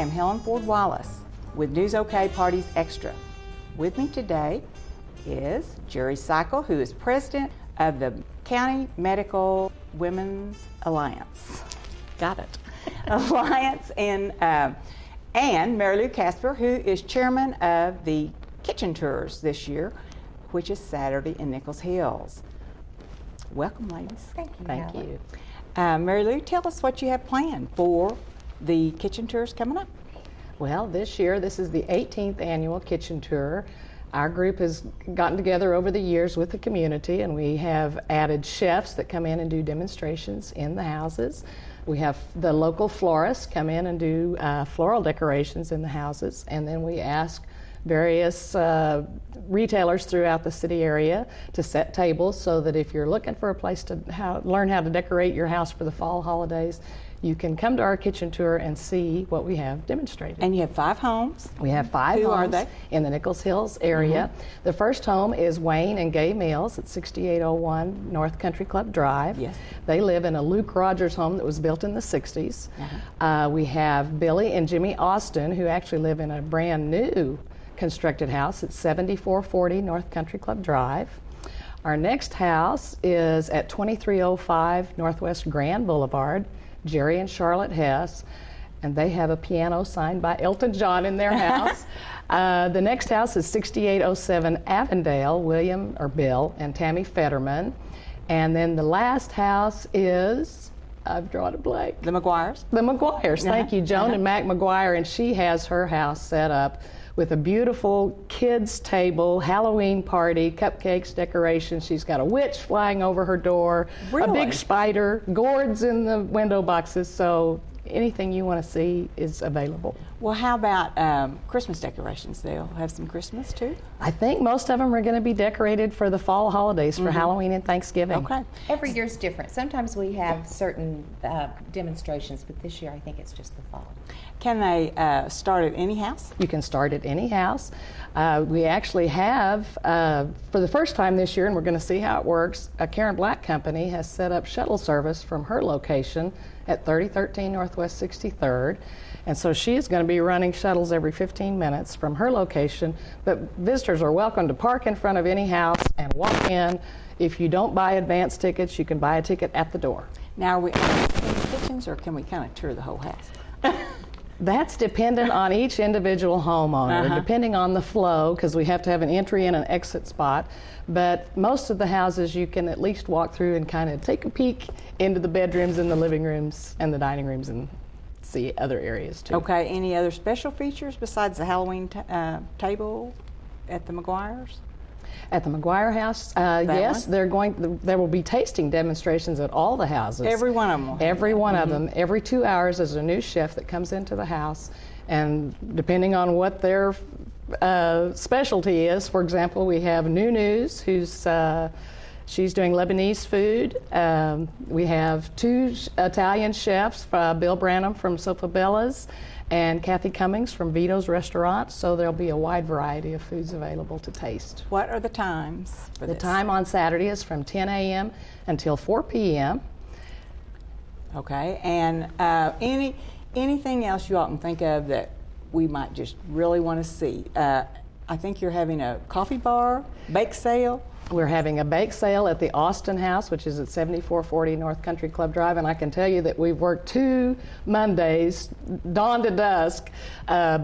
am Helen Ford Wallace with News OK Parties Extra. With me today is Jerry Cycle, who is president of the County Medical Women's Alliance. Got it. Alliance, and Mary Lou Casper, who is chairman of the Kitchen Tours this year, which is Saturday in Nichols Hills. Welcome, ladies. Thank you. Thank you. Mary Lou, tell us what you have planned for the Kitchen Tours coming up. Well, this year, this is the 18th annual Kitchen Tour. Our group has gotten together over the years with the community, and we have added chefs that come in and do demonstrations in the houses. We have the local florists come in and do floral decorations in the houses, and then we ask various retailers throughout the city area to set tables so that if you're looking for a place to learn how to decorate your house for the fall holidays, you can come to our kitchen tour and see what we have demonstrated. And you have 5 homes. We have 5 Who homes are they? in the Nichols Hills area. The first home is Wayne and Gay Mills at 6801 North Country Club Drive. Yes. They live in a Luke Rogers home that was built in the 60s. We have Billy and Jimmy Austin, who actually live in a brand new constructed house at 7440 North Country Club Drive. Our next house is at 2305 Northwest Grand Boulevard, Jerry and Charlotte Hess, and they have a piano signed by Elton John in their house. The next house is 6807 Avondale, William or Bill and Tammy Fetterman. And then the last house is, I've drawn a blank. The McGuires. The McGuires, thank you, Joan and Mac McGuire, and she has her house set up with a beautiful kids' table, Halloween party, cupcakes, decorations. She's got a witch flying over her door, a big spider, gourds in the window boxes, so anything you want to see is available. Well, how about Christmas decorations? They'll have some Christmas too? I think most of them are going to be decorated for the fall holidays, for Halloween and Thanksgiving. Okay. Every year's different. Sometimes we have certain demonstrations, but this year I think it's just the fall. Can they start at any house? You can start at any house. We actually have, for the first time this year, and we're going to see how it works, a Karen Black company has set up shuttle service from her location at 3013 Northwest 63rd. And so she is going to be running shuttles every 15 minutes from her location. But visitors are welcome to park in front of any house and walk in. If you don't buy advance tickets, you can buy a ticket at the door. Now, are we in the kitchens, or can we kind of tour the whole house? That's dependent on each individual homeowner, depending on the flow, because we have to have an entry and an exit spot. But most of the houses you can at least walk through and kind of take a peek into the bedrooms and the living rooms and the dining rooms and see other areas too. Okay, any other special features besides the Halloween table at the McGuires? At the McGuire house, yes, there will be tasting demonstrations at all the houses. Every one of them. Every one of them. Every 2 hours there's a new chef that comes into the house, and depending on what their specialty is, for example, we have News, who's she's doing Lebanese food. We have 2 Italian chefs, Bill Branham from Sofa Bella's and Kathy Cummings from Vito's Restaurant, so there'll be a wide variety of foods available to taste. What are the times for The this? time on Saturday is from 10 a.m. until 4 p.m. Okay, and anything else you all can think of that we might just really want to see? I think you're having a coffee bar, bake sale. We're having a bake sale at the Austin House, which is at 7440 North Country Club Drive, and I can tell you that we've worked 2 Mondays, dawn to dusk,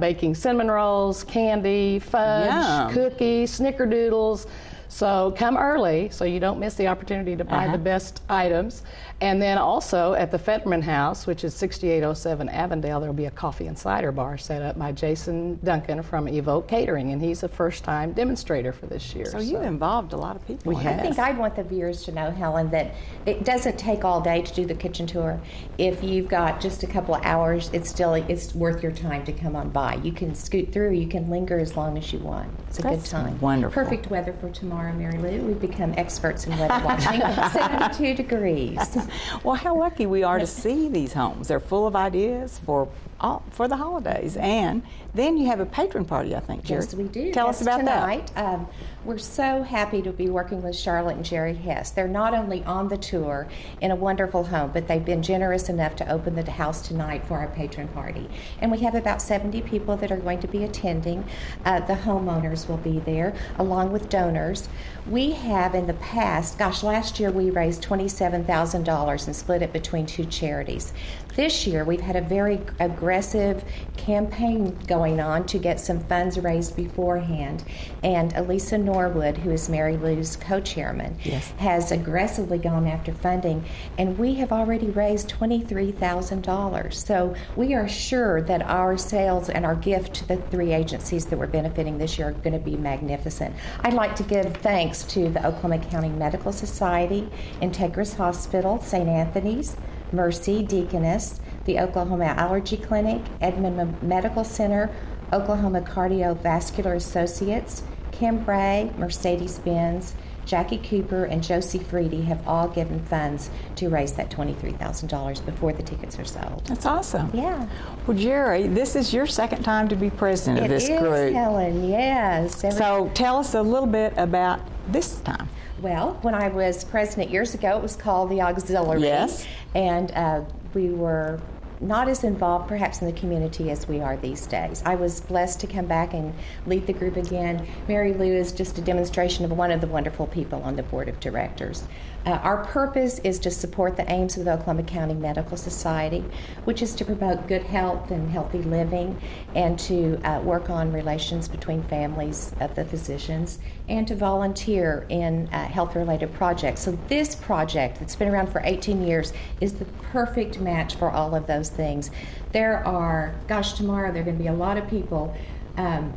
baking cinnamon rolls, candy, fudge, cookies, snickerdoodles. So come early so you don't miss the opportunity to buy the best items. And then also at the Fetterman House, which is 6807 Avondale, there'll be a coffee and cider bar set up by Jason Duncan from Evoke Catering, and he's a first-time demonstrator for this year. So you've involved a lot of people. We have. I think I'd want the viewers to know, Helen, that it doesn't take all day to do the kitchen tour. If you've got just a couple of hours, it's worth your time to come on by. You can scoot through, you can linger as long as you want. It's a good time. Wonderful. Perfect weather for tomorrow. tomorrow, Mary Lou. We've become experts in weather watching. 72 degrees. Well, how lucky we are to see these homes. They're full of ideas for the holidays. And then you have a patron party, I think, Jerry. Yes, we do. Tell us about tonight. that. We're so happy to be working with Charlotte and Jerry Hess. They're not only on the tour in a wonderful home, but they've been generous enough to open the house tonight for our patron party. And we have about 70 people that are going to be attending. The homeowners will be there, along with donors. We have in the past, last year we raised $27,000 and split it between 2 charities. This year we've had a very aggressive campaign going on to get some funds raised beforehand. And Elisa Norwood, who is Mary Lou's co-chairman, yes, has aggressively gone after funding, and we have already raised $23,000. So we are sure that our sales and our gift to the 3 agencies that we're benefiting this year are going to be magnificent. I'd like to give thanks to the Oklahoma County Medical Society, Integris Hospital, St. Anthony's, Mercy, Deaconess, the Oklahoma Allergy Clinic, Edmond Medical Center, Oklahoma Cardiovascular Associates, Kim Bray, Mercedes-Benz, Jackie Cooper, and Josie Freedy have all given funds to raise that $23,000 before the tickets are sold. That's awesome. Yeah. Well, Jerry, this is your second time to be president of this group. It is, Helen, yes. So tell us a little bit about this time. Well, when I was president years ago, it was called the Auxiliary. Yes. And we were not as involved perhaps in the community as we are these days. I was blessed to come back and lead the group again. Mary Lou is just a demonstration of one of the wonderful people on the board of directors. Our purpose is to support the aims of the Oklahoma County Medical Society, which is to promote good health and healthy living, and to work on relations between families of the physicians, and to volunteer in health-related projects. So this project, that's been around for 18 years, is the perfect match for all of those things. There are, tomorrow there are going to be a lot of people on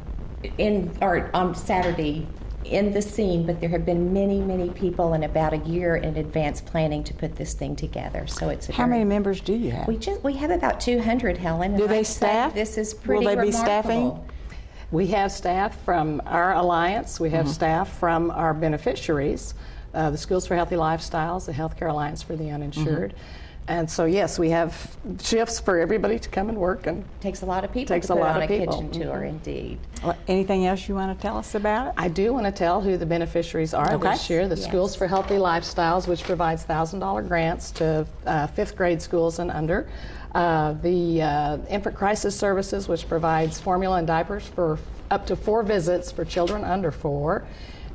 Saturday in the scene, but there have been many people in about a year in advance planning to put this thing together. So it's How many members do you have? We have about 200, Helen. Do they staff? This is pretty Will they be remarkable. staffing? We have staff from our alliance. We have staff from our beneficiaries, the Schools for Healthy Lifestyles, the Healthcare Alliance for the Uninsured. And so, yes, we have shifts for everybody to come and work. And takes a lot of people to put on a kitchen tour, indeed. Well, anything else you want to tell us about it? I do want to tell who the beneficiaries are this year. The Schools for Healthy Lifestyles, which provides $1,000 grants to 5th grade schools and under. The Infant Crisis Services, which provides formula and diapers for up to 4 visits for children under 4.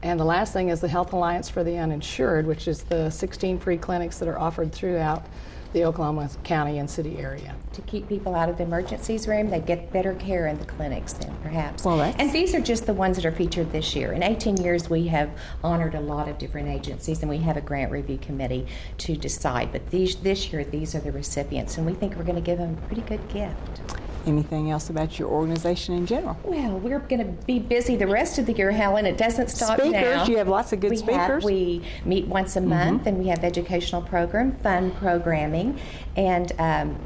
And the last thing is the Health Alliance for the Uninsured, which is the 16 free clinics that are offered throughout the Oklahoma County and city area. To keep people out of the emergencies room, they get better care in the clinics then, perhaps. Well, and these are just the ones that are featured this year. In 18 years, we have honored a lot of different agencies, and we have a grant review committee to decide. But this year, these are the recipients, and we think we're going to give them a pretty good gift. Anything else about your organization in general? Well, we're going to be busy the rest of the year, Helen. It doesn't stop now. Speakers, you have lots of good speakers. We meet once a month, and we have educational program, fun programming, and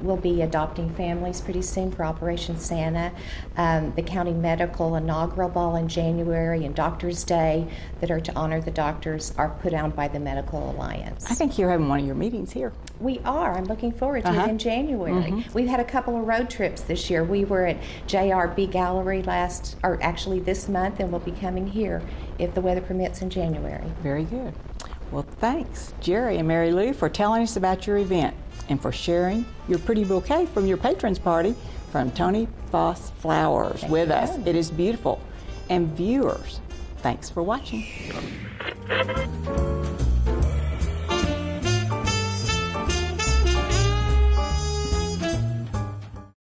we'll be adopting families pretty soon for Operation Santa. The county medical inaugural ball in January and Doctors' Day that are to honor the doctors are put on by the Medical Alliance. I think you're having one of your meetings here. We are. I'm looking forward to it in January. We've had a couple of road trips this year. We were at JRB Gallery this month, and we'll be coming here if the weather permits in January. Very good. Well, thanks, Jerry and Mary Lou, for telling us about your event and for sharing your pretty bouquet from your patrons party from Tony Foss Flowers with us. It is beautiful. And viewers, thanks for watching.